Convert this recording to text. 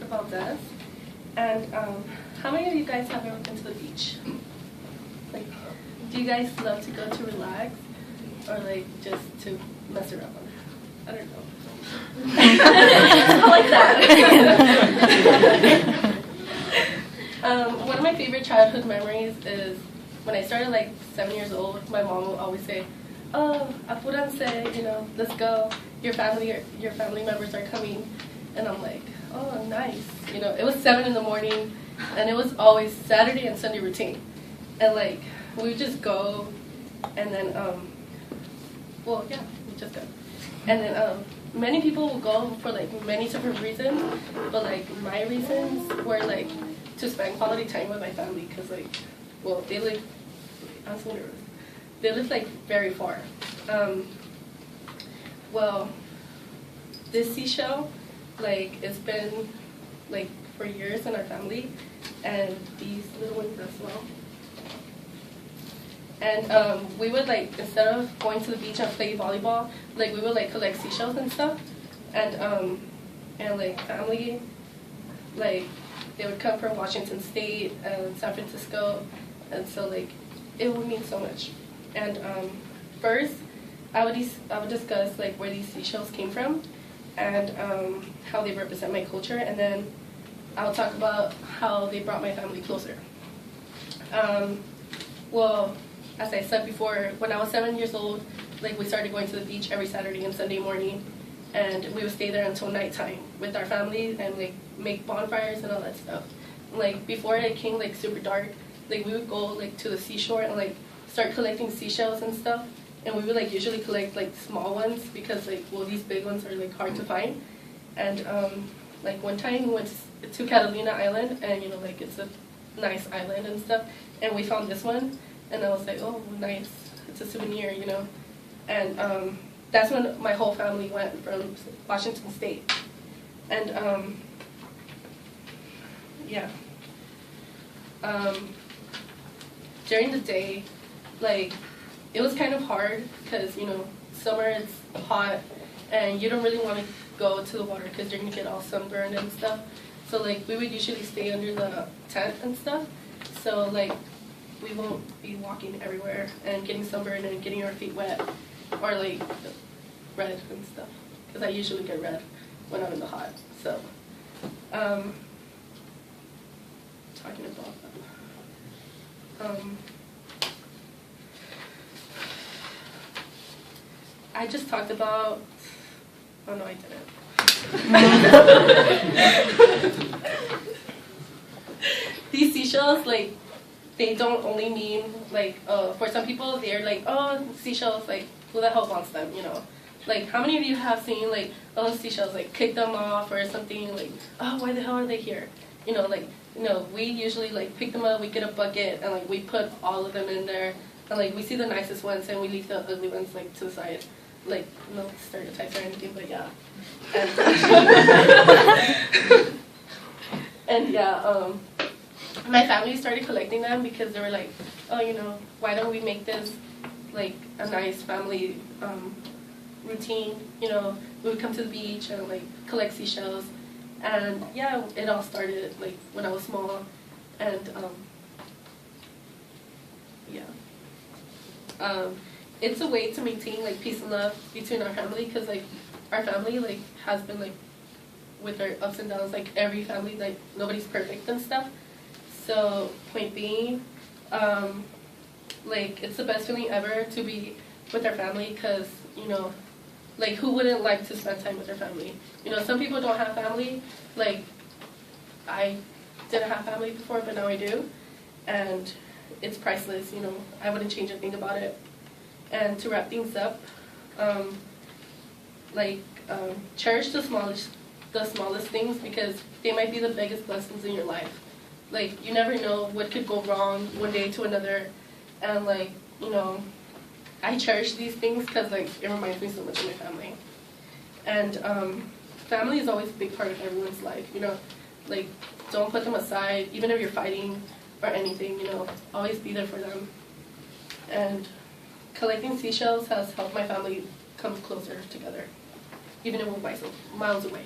about death. And how many of you guys have ever been to the beach? Like, do you guys love to go to relax or like just to mess around? I don't know. I like that. One of my favorite childhood memories is when I started like 7 years old. My mom would always say, "Oh, apúrense, you know, let's go. Your family members are coming." And I'm like, "Oh, nice." You know, it was 7 in the morning, and it was always Saturday and Sunday routine. And like we would just go, and then we just go, and then many people will go for like many different reasons, but like my reasons were like to spend quality time with my family, because like, well, they live, I'm so nervous. They live like very far. Well, this seashell, like it's been like for years in our family, and these little ones as well. And we would like, instead of going to the beach and play volleyball, like we would like collect seashells and stuff, and like family, like they would come from Washington State and San Francisco, and so like it would mean so much. And first, I would discuss like where these seashells came from, and how they represent my culture, and then I would talk about how they brought my family closer. Well, as I said before, when I was 7 years old, like we started going to the beach every Saturday and Sunday morning, and we would stay there until nighttime with our family and like make bonfires and all that stuff. Like before it became like super dark, like we would go like to the seashore and like start collecting seashells and stuff, and we would like usually collect like small ones because like, well, these big ones are like hard to find. And like one time we went to Catalina Island, and you know, like it's a nice island and stuff, and we found this one. And I was like, oh, nice, it's a souvenir, you know. And that's when my whole family went from Washington State. And during the day, like, it was kind of hard because, you know, summer it's hot and you don't really want to go to the water because you're going to get all sunburned and stuff. So, like, we would usually stay under the tent and stuff. So, like, we won't be walking everywhere and getting sunburned and getting our feet wet or like red and stuff, because I usually get red when I'm in the hot. So talking about that, I just talked about, oh no, I didn't. These seashells, like, they don't only mean, like, for some people, they're like, oh, seashells, like, who the hell wants them, you know? Like, how many of you have seen, like, oh, seashells, like, kick them off or something, like, oh, why the hell are they here? You know, like, you know, we usually, like, pick them up, we get a bucket, and, like, we put all of them in there, and, like, we see the nicest ones, and we leave the ugly ones, like, to the side. Like, no stereotypes or anything, but yeah. And yeah, my family started collecting them because they were like, oh, you know, why don't we make this like a nice family routine? You know, we would come to the beach and like collect seashells, and yeah, it all started like when I was small, and it's a way to maintain like peace and love between our family, because like our family like has been like with their ups and downs, like every family, like nobody's perfect and stuff. So point being, like it's the best feeling ever to be with our family, because you know, like who wouldn't like to spend time with their family? You know, some people don't have family. Like I didn't have family before, but now I do, and it's priceless. You know, I wouldn't change a thing about it. And to wrap things up, cherish the smallest things, because they might be the biggest blessings in your life. Like, you never know what could go wrong one day to another, and like, you know, I cherish these things because like it reminds me so much of my family. And family is always a big part of everyone's life, you know. Like, don't put them aside, even if you're fighting or anything, you know, always be there for them. And collecting seashells has helped my family come closer together, even if we're miles away.